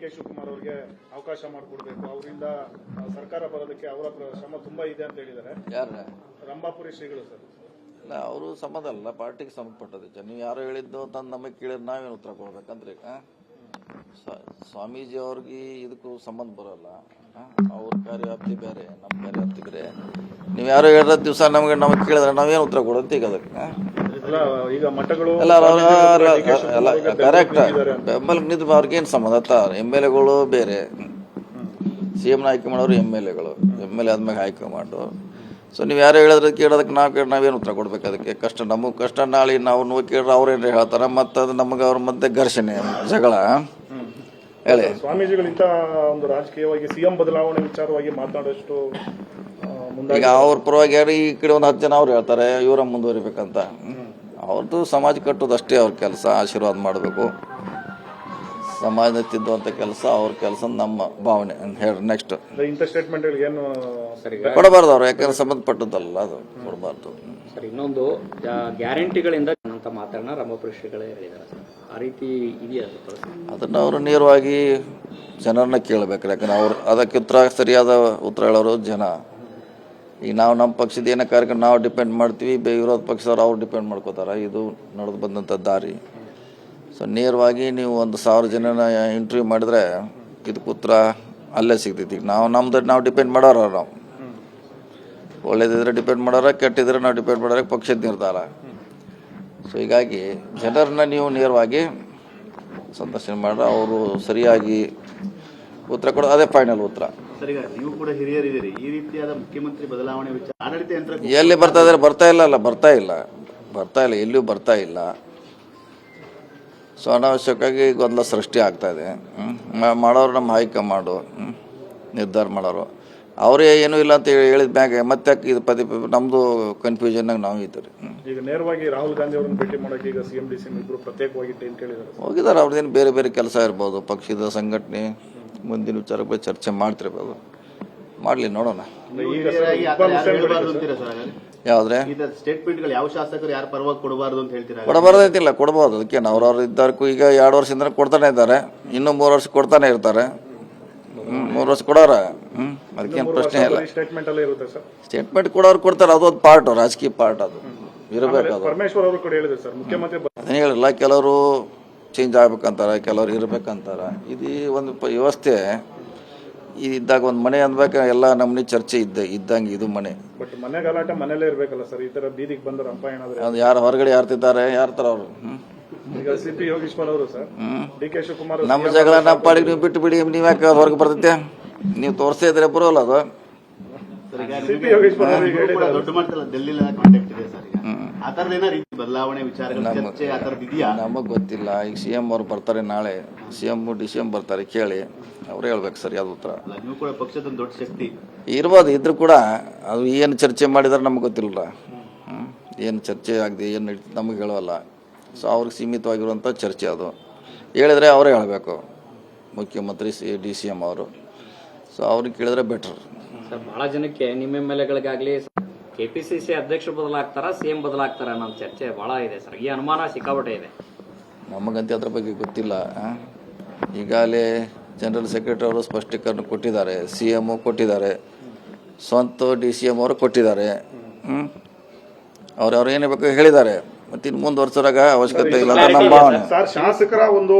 K Shivakumar ಅವರಿಗೆ ಅವಕಾಶ ಮಾಡಿಕೊಡ್ಬೇಕು, ಅವರಿಂದ ಸರ್ಕಾರ ಬರೋದಕ್ಕೆ ಅವರ ಶ್ರಮ ತುಂಬಾ ಇದೆ ಅಂತ ಹೇಳಿದ್ದಾರೆ. ಯಾರ ರಂಭಾಪುರಿ ಶ್ರೀಗಳು ಸರ್. ಇಲ್ಲ, ಅವರು ಸಂಬಂಧ ಅಲ್ಲ, ಪಾರ್ಟಿಗೆ ಸಂಬಂಧಪಟ್ಟದಕ್ಕೆ. ನೀವು ಯಾರು ಹೇಳಿದ್ದು ತಂದು ನಮಗೆ ಕೇಳಿದ್ರೆ ನಾವೇನು ಉತ್ತರ ಕೊಡ್ಬೇಕಂದ್ರೆ ಸ್ವಾಮೀಜಿ ಅವ್ರಿಗೆ ಇದಕ್ಕೂ ಸಂಬಂಧ ಬರೋಲ್ಲ. ಅವ್ರ ಕಾರ್ಯವ್ಯಾಪ್ತಿ ಬೇರೆ, ನಮ್ಮ ಕಾರ್ಯವ್ಯಾಪ್ತಿ ಬೇರೆ. ನೀವು ಯಾರು ಹೇಳಿದ ದಿವಸ ನಮಗೆ ಕೇಳಿದ್ರೆ ನಾವೇನು ಉತ್ತರ ಕೊಡೋದು ಈಗ ಅದಕ್ಕೆ. ಈಗ ಮಠಗಳು ಕರೆಕ್ಟ್, ಬೆಂಬಲಕ್ಕೆ ನಿಂತು ಅವ್ರಿಗೇನು ಸಂಬಂಧ? MLA ಗಳು ಬೇರೆ, CM ಹೈಕಮಾಂಡ್ ಅವರು MLA ಆದ್ಮೇಲೆ ಹೈಕಮಾಂಡು. ಸೊ ನೀವು ಯಾರು ಹೇಳಿದ್ರೆ ಕೇಳೋದಕ್ಕೆ ನಾವೇನು ಉತ್ತರ ಕೊಡ್ಬೇಕು ಅದಕ್ಕೆ? ಕಷ್ಟ ನಮಗೆ ಕಷ್ಟ, ನಾಳೆ ನಾವು ನೋವು ಕೇಳಿದ್ರೆ ಅವ್ರೇನು ಹೇಳ್ತಾರೆ, ಮತ್ತು ಅದು ನಮಗೆ ಅವ್ರ ಮಧ್ಯೆ ಘರ್ಷಣೆ, ಜಗಳ. ಹೇಳಿ, ಸ್ವಾಮೀಜಿಗಳಿಂದ ಒಂದು ರಾಜಕೀಯವಾಗಿ CM ಬದಲಾವಣೆ ವಿಚಾರವಾಗಿ ಮಾತನಾಡೋಷ್ಟು ಈಗ ಅವ್ರ ಪರವಾಗಿ ಯಾರು ಈ ಕಡೆ ಒಂದು 10 ಜನ ಅವ್ರು ಹೇಳ್ತಾರೆ ಇವರ ಮುಂದುವರಿಬೇಕಂತ. ಅವ್ರದ್ದು ಸಮಾಜ ಕಟ್ಟೋದು ಅಷ್ಟೇ ಅವ್ರ ಕೆಲಸ, ಆಶೀರ್ವಾದ ಮಾಡಬೇಕು, ಸಮಾಜ ತಿದ್ದುವಂಥ ಕೆಲಸ ಅವ್ರ ಕೆಲಸ, ನಮ್ಮ ಭಾವನೆ. ಹೇಳಿ ನೆಕ್ಸ್ಟ್. ಇಂಥ ಸ್ಟೇಟ್ಮೆಂಟ್ಗಳಿಗೆ ಏನು ಕೊಡಬಾರ್ದು ಅವ್ರು, ಯಾಕಂದ್ರೆ ಸಂಬಂಧಪಟ್ಟದ್ದಲ್ಲ, ಅದು ಕೊಡಬಾರ್ದು. ಸರ್, ಇನ್ನೊಂದು ಗ್ಯಾರಂಟಿಗಳಿಂದ ಅಂತ ಮಾತಾಡೋಣ ರಂಭಾಪುರಿ ಶ್ರೀಗಳೇ ಹೇಳಿದ್ದಾರೆ ಸರ್, ಆ ರೀತಿ ಇದೆಯಾ? ಅದನ್ನು ಅವರು ನೇರವಾಗಿ ಜನರನ್ನ ಕೇಳಬೇಕು, ಯಾಕಂದ್ರೆ ಅವ್ರು ಅದಕ್ಕೆ ಸರಿಯಾದ ಉತ್ತರ ಹೇಳೋರು ಜನ. ಈಗ ನಾವು ನಮ್ಮ ಪಕ್ಷದ ಏನೋ ಕಾರ್ಯಕ್ರಮ ನಾವು ಡಿಪೆಂಡ್ ಮಾಡ್ತೀವಿ, ವಿರೋಧ ಪಕ್ಷದವ್ರು ಅವ್ರು ಡಿಪೆಂಡ್ ಮಾಡ್ಕೋತಾರೆ. ಇದು ನಡೆದು ಬಂದಂಥ ದಾರಿ. ಸೊ ನೇರವಾಗಿ ನೀವು 1000 ಜನನ ಇಂಟರ್ವ್ಯೂ ಮಾಡಿದ್ರೆ ಇದಕ್ಕೆ ಉತ್ತರ ಅಲ್ಲೇ ಸಿಗ್ತೈತಿ. ಈಗ ನಾವು ಡಿಪೆಂಡ್ ಮಾಡೋರು, ನಾವು ಒಳ್ಳೇದಿದ್ರೆ ಡಿಪೆಂಡ್ ಮಾಡೋರ, ಕೆಟ್ಟಿದ್ರೆ ನಾವು ಡಿಪೆಂಡ್ ಮಾಡೋರ, ಪಕ್ಷದ ನಿರ್ಧಾರ. ಸೊ ಹೀಗಾಗಿ ಜನರನ್ನ ನೀವು ನೇರವಾಗಿ ಸಂದರ್ಶನ ಮಾಡ್ರೆ ಅವರು ಸರಿಯಾಗಿ ಉತ್ತರ ಕೊಡೋದು, ಅದೇ ಫೈನಲ್ ಉತ್ತರ. ನೀವು ಕೂಡ ಹಿರಿಯರಿದ್ದೀರಿ, ಈ ರೀತಿಯಾದ ಮುಖ್ಯಮಂತ್ರಿ ಬದಲಾವಣೆ ವಿಚಾರ ಆಡಳಿತ ಯಂತ್ರ ಎಲ್ಲಿ ಬರ್ತಾ ಇದ್ದಾರೆ? ಬರ್ತಾ ಇಲ್ಲ, ಎಲ್ಲಿಯೂ ಬರ್ತಾ ಇಲ್ಲ. ಸೊ ಅನಾವಶ್ಯಕವಾಗಿ ಗೊಂದಲ ಸೃಷ್ಟಿ ಆಗ್ತಾ ಇದೆ. ಮಾಡೋರು ನಮ್ಮ ಹೈಕಮಾಂಡು ನಿರ್ಧಾರ ಮಾಡೋರು, ಅವರೇ ಏನೂ ಇಲ್ಲ ಅಂತ ಹೇಳಿದ ಮ್ಯಾಗೆ ಮತ್ತೆ ಇದು ನಮ್ಮದು ಕನ್ಫ್ಯೂಷನ್ನಾಗ ನಾವು ಇದ್ದೀವಿ. ಈಗ ನೇರವಾಗಿ ರಾಹುಲ್ ಗಾಂಧಿ ಅವರನ್ನು ಭೇಟಿ ಮಾಡೋಕೆ ಈಗ CM DCM ಇಬ್ಬರು ಪ್ರತ್ಯೇಕವಾಗಿ ಟೈಮ್ ಕೇಳಿದ್ದಾರೆ. ಹೋಗಿದ್ದಾರೆ, ಅವ್ರದ್ದೇನು ಬೇರೆ ಬೇರೆ ಕೆಲಸ ಇರ್ಬೋದು, ಪಕ್ಷದ ಸಂಘಟನೆ ಮುಂದಿನ ವಿಚಾರಕ್ಕೆ ಬಗ್ಗೆ ಚರ್ಚೆ ಮಾಡ್ತಿರ್ಬೋದು, ಮಾಡಲಿ, ನೋಡೋಣ. ಯಾವ್ದ್ರೆ ಸ್ಟೇಟ್ಮೆಂಟ್ಗಳು ಯಾವ ಶಾಸಕರು ಯಾರು ಪರವಾಗಿ ಕೊಡಬಾರ್ದು ಅಂತ ಹೇಳ್ತೀರಾ? ಕೊಡಬಾರ್ದೈತಿಲ್ಲ, ಕೊಡ್ಬೋದು. ಅದಕ್ಕೆ ಅವ್ರವ್ರು ಇದ್ದಾರಕ್ಕೂ ಈಗ 2 ವರ್ಷದಿಂದ ಕೊಡ್ತಾನೆ ಇದ್ದಾರೆ, ಇನ್ನೂ 3 ವರ್ಷ ಕೊಡ್ತಾನೆ ಇರ್ತಾರೆ. 3 ವರ್ಷ ಕೊಡೋರ, ಅದಕ್ಕೇನು ಪ್ರಶ್ನೆ ಇಲ್ಲ. ಸ್ಟೇಟ್ಮೆಂಟ್ ಕೊಡೋರು ಕೊಡ್ತಾರೆ, ಅದೊಂದು ಪಾರ್ಟ್, ರಾಜಕೀಯ ಪಾರ್ಟ್, ಅದು ಇರಬೇಕು. ಅದು ಪರಮೇಶ್ವರ್ ಅವರು ಕೂಡ ಹೇಳಿದ್ರು ಸರ್, ಮುಖ್ಯಮಂತ್ರಿ ಅದನ್ನ ಹೇಳಿಲ್ಲ. ಕೆಲವರು ಚೇಂಜ್ ಆಗ್ಬೇಕಂತಾರೆ, ಕೆಲವರು ಇರ್ಬೇಕಂತಾರೆ. ಇದು ಒಂದು ವ್ಯವಸ್ಥೆ ಇದ್ದಾಗ ಒಂದು ಮನೆ ಅಂದ್ಬೇಕು, ಎಲ್ಲ ನಮ್ಮನೆ ಚರ್ಚೆ ಇದ್ದಂಗೆ ಇದು ಮನೆ. ಬಟ್ ಮನೆ ಗಲಾಟೆ ಮನೇಲೇ ಇರ್ಬೇಕಲ್ಲ ಸರ್, ಈ ತರ ಬೀದಿಗೆ ಬಂದ ರಂಪಾಯಣ ಅದು ಯಾರು ಹೊರಗಡೆ ಯಾರ್ತಿದ್ದಾರೆ, ಯಾರ್ತಾರ ಅವರು? ಈಗ CP ಯೋಗೇಶ್ವರ್ ಅವರು ಸರ್, DK ಶಿವಕುಮಾರ್ ನಮ್ಮ ಜಗಳ ನಮ್ಮ ಪಾಡಿಗೆ ನೀವು ಬಿಟ್ಟು ಬಿಡಿ, ನೀವು ಯಾಕೆ ಹೊರಗೆ ಬರ್ತೈತೆ? ನೀವು ತೋರಿಸ್ತಾ ಇದ್ರೆ ಬರೋಲ್ಲ ಅದು. CP ಯೋಗೇಶ್ವರ್ ದೊಡ್ಡ ಮಟ್ಟದಲ್ಲಿ ಡೆಲ್ಲಿ ಕಾಂಟ್ಯಾಕ್ಟ್ ಇದೆ ಸರ್. ಆ ತರದ ಏನೋ ರೀತಿ ಬದಲಾವಣೆ ವಿಚಾರಗಳು ಚರ್ಚೆ ಆ ತರದ್ದು ಇದೆಯಾ? ನಮಗೆ ಗೊತ್ತಿಲ್ಲ. ಈಗ CM ಅವ್ರು ಬರ್ತಾರೆ, ನಾಳೆ CM DCM ಬರ್ತಾರೆ, ಕೇಳಿ ಅವ್ರು ಹೇಳ್ಬೇಕು ಸರಿಯಾದ ಉತ್ತರ. ನೀವು ಕೂಡ ಪಕ್ಷದ ದೊಡ್ಡ ಶಕ್ತಿ ಇರ್ಬೋದು, ಇದ್ರೂ ಕೂಡ ಅದು ಏನು ಚರ್ಚೆ ಮಾಡಿದಾರೆ ನಮ್ಗೆ ಗೊತ್ತಿಲ್ಲ. ಏನು ಚರ್ಚೆ ಆಗದೆ ಏನು ನಮಗೆ ಹೇಳೋಲ್ಲ. ಸೊ ಅವ್ರಿಗೆ ಸೀಮಿತವಾಗಿರುವಂಥ ಚರ್ಚೆ ಅದು. ಹೇಳಿದ್ರೆ ಅವರೇ ಹೇಳಬೇಕು, ಮುಖ್ಯಮಂತ್ರಿ DCM ಅವರು. ಸೊ ಅವ್ರಿಗೆ ಕೇಳಿದ್ರೆ ಬೆಟರ್. ಸರ್, ಬಹಳ ಜನಕ್ಕೆ ನಿಮ್ಮ MLAಗಳಿಗಾಗಲಿ KPCC ಅಧ್ಯಕ್ಷರು ಬದಲಾಗ್ತಾರ, CM ಬದಲಾಗ್ತಾರ ಅನ್ನೋ ಚರ್ಚೆ ಬಹಳ ಇದೆ ಸರ್. ಈ ಅನುಮಾನ ಸಿಕ್ಕಾಪಟ್ಟೆ ಇದೆ. ನಮಗಂತ ಅದ್ರ ಬಗ್ಗೆ ಗೊತ್ತಿಲ್ಲ. ಈಗಾಗಲೇ ಜನರಲ್ ಸೆಕ್ರೆಟರಿ ಅವರು ಸ್ಪಷ್ಟೀಕರಣ ಕೊಟ್ಟಿದ್ದಾರೆ, CM ಕೊಟ್ಟಿದ್ದಾರೆ, ಸ್ವಂತ DCM ಅವರು ಕೊಟ್ಟಿದ್ದಾರೆ. ಅವ್ರು ಏನೇ ಬೇಕು ಹೇಳಿದ್ದಾರೆ. ಮತ್ತೆ ಇನ್ನು ಮುಂದುವರ್ಸೋರಾಗ ಅವಶ್ಯಕತೆ ಇಲ್ಲ ಅಂತ ನಮ್ಮ ಭಾವನೆ. ಸರ್, ಶಾಸಕರ ಒಂದು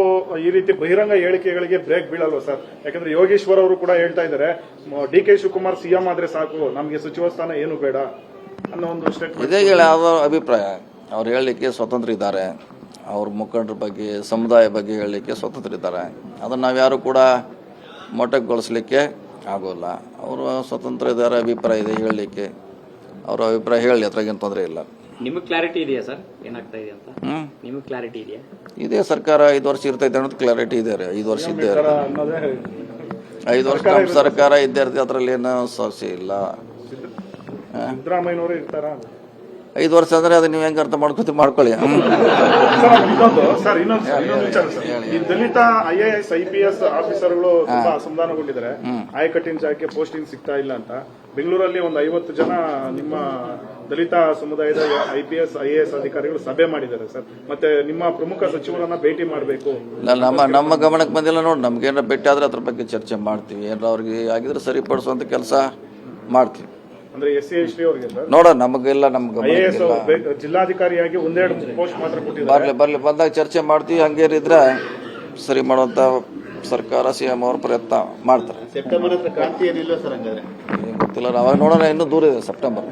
ಈ ರೀತಿ ಬಹಿರಂಗ ಹೇಳಿಕೆಗಳಿಗೆ ಬ್ರೇಕ್ ಬೀಳಲ್ವ ಸರ್? ಯಾಕಂದ್ರೆ ಯೋಗೇಶ್ವರ್ ಅವರು ಕೂಡ ಹೇಳ್ತಾ ಇದ್ದಾರೆ, DK ಶಿವಕುಮಾರ್ CM ಆದ್ರೆ ಸಾಕು, ನಮ್ಗೆ ಸಚಿವ ಸ್ಥಾನ ಏನು ಬೇಡ ಅನ್ನೋ ಒಂದು ಸ್ಟೇಟ್ಮೆಂಟ್. ಇದೇ ಹೇಳಿ ಅವರ ಅಭಿಪ್ರಾಯ. ಅವ್ರು ಹೇಳಲಿಕ್ಕೆ ಸ್ವತಂತ್ರ ಇದ್ದಾರೆ, ಅವ್ರ ಮುಖಂಡರ ಬಗ್ಗೆ, ಸಮುದಾಯ ಬಗ್ಗೆ ಹೇಳಲಿಕ್ಕೆ ಸ್ವತಂತ್ರ ಇದ್ದಾರೆ. ಅದನ್ನು ನಾವು ಯಾರು ಕೂಡ ಮೊಟಕುಗೊಳಿಸ್ಲಿಕ್ಕೆ ಆಗೋಲ್ಲ. ಅವರು ಸ್ವತಂತ್ರ ಇದ್ದಾರೆ, ಅಭಿಪ್ರಾಯ ಇದೆ ಹೇಳಲಿಕ್ಕೆ. ಅವ್ರ ಅಭಿಪ್ರಾಯ ಹೇಳಲಿ, ಅದ್ರಾಗೇನು ತೊಂದರೆ ಇಲ್ಲ. ನಿಮಗೆ ಕ್ಲಾರಿಟಿ ಇದೆಯಾ ಸರ್, ಏನಾಗ್ತಾ ಇದೆ ಅಂತ? ನಿಮಗೆ ಕ್ಲಾರಿಟಿ ಇದೆಯಾ? ಇದೇ ಸರ್ಕಾರ 5 ವರ್ಷ ಇರ್ತೈತೆ ಅನ್ನೋದು ಕ್ಲಾರಿಟಿ ಇದೆ. 5 ವರ್ಷ ಇದ್ದೇ 5 ವರ್ಷ ನಮ್ಮ ಸರ್ಕಾರ ಇದ್ದೇ ಇರ್ತದೆ, ಅದರಲ್ಲಿ ಏನೋ ಸಮಸ್ಯೆ ಇಲ್ಲ. ಸಿದ್ದರಾಮಯ್ಯನವರು ಇರ್ತಾರ? 5 ವರ್ಷ ಅಂದರೆ ಅದು ನೀವು ಹೆಂಗೆ ಅರ್ಥ ಮಾಡ್ಕೊಳ್ಳಿ. ಸರ್ ಇನ್ನೊಂದು ವಿಚಾರ ಸರ್, ಈ ದಲಿತ IAS IPS ಆಫೀಸರ್ಗಳು ತುಂಬಾ ಅಸಮಾಧಾನಗೊಂಡಿದ್ದಾರೆ. ಆಯಕಟ್ಟಿನ ಜಾಗಕ್ಕೆ ಪೋಸ್ಟಿಂಗ್ ಸಿಗ್ತಾ ಇಲ್ಲ ಅಂತ. ಬೆಂಗಳೂರಲ್ಲಿ ಒಂದು 50 ಜನ ನಿಮ್ಮ ದಲಿತ ಸಮುದಾಯದ IPS IAS ಅಧಿಕಾರಿಗಳು ಸಭೆ ಮಾಡಿದ್ದಾರೆ ಸರ್. ಮತ್ತೆ ನಿಮ್ಮ ಪ್ರಮುಖ ಸಚಿವರನ್ನ ಭೇಟಿ ಮಾಡಬೇಕು. ನಮ್ಮ ಗಮನಕ್ಕೆ ಬಂದಿಲ್ಲ ನೋಡಿ. ನಮ್ಗೇನಾರ ಭೇಟಿ ಆದ್ರೆ ಅದ್ರ ಬಗ್ಗೆ ಚರ್ಚೆ ಮಾಡ್ತೀವಿ. ಏನಾರ ಅವ್ರಿಗೆ ಆಗಿದ್ರೆ ಸರಿಪಡಿಸುವಂತ ಕೆಲಸ ಮಾಡ್ತೀವಿ. ಅಂದ್ರೆ SC ST ಅವರಿಗೆ ಸರ್ ನೋಡ ನಮಗೆಲ್ಲ ನಮ್ಮ IAS ಜಿಲ್ಲಾಧಿಕಾರಿಯಾಗಿ 1-2 ಪೋಸ್ಟ್ ಮಾತ್ರ ಕೊಟ್ಟಿದ್ದಾರೆ. ಬರ್ಲಿ ಬಂದಾಗ ಚರ್ಚೆ ಮಾಡ್ತೀವಿ. ಹಂಗೇನಿದ್ರೆ ಸರಿ ಮಾಡುವಂತ ಸರ್ಕಾರ CM ಅವರು ಪ್ರಯತ್ನ ಮಾಡ್ತಾರೆ. ಸೆಪ್ಟೆಂಬರ್ ಹತ್ರ ಕ್ರಾಂತಿ ಏನಿಲ್ಲ ಸರ್ ಹಂಗಾದ್ರೆ? ಗೊತ್ತಿಲ್ಲ, ಅವಾಗ ನೋಡೋಣ. ಇನ್ನೂ ದೂರ ಇದೆ ಸೆಪ್ಟೆಂಬರ್.